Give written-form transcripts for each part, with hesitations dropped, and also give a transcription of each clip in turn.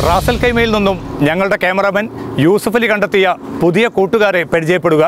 Ras al ഖൈമയിൽ നിന്നും ഞങ്ങളുടെ cameraman Yusuf Ali കണ്ടെത്തിയ പുതിയ കൂട്ടുകാരെ പരിചയപ്പെടുക.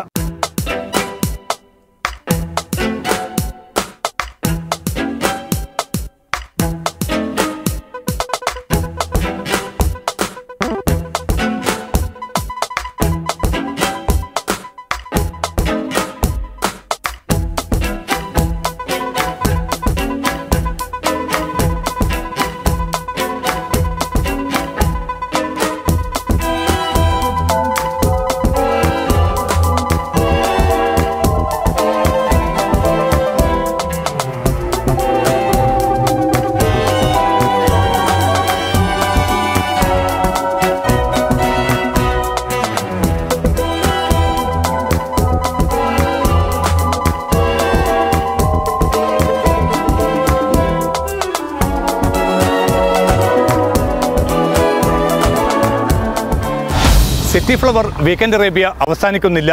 സിറ്റി ഫ്ലവർ വീക്കെൻഡ് അറേബ്യ അവസാനിക്കുന്നില്ല.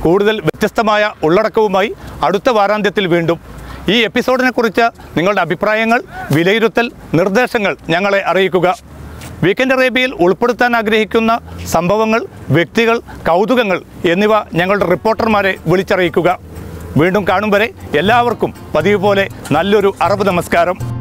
കൂടുതൽ വ്യത്യസ്തമായ ഉള്ളടക്കവുമായി അടുത്ത വാരാന്ത്യത്തിൽ വീണ്ടും. ഈ എപ്പിസോഡിനെക്കുറിച്ച് നിങ്ങളുടെ അഭിപ്രായങ്ങൾ, വിലയിരുത്തൽ, നിർദ്ദേശങ്ങൾ ഞങ്ങളെ അറിയിക്കുക. വീക്കെൻഡ് അറേബ്യയിൽ ഉൾപ്പെടുത്താൻ ആഗ്രഹിക്കുന്ന സംഭവങ്ങൾ, വ്യക്തികൾ, കൗതുകങ്ങൾ എന്നിവ ഞങ്ങളുടെ റിപ്പോർട്ടർമാരെ വിളിച്ചറിയിക്കുക. വീണ്ടും കാണും വരെ എല്ലാവർക്കും പതിവ് പോലെ നല്ലൊരു അറബ് നമസ്കാരം.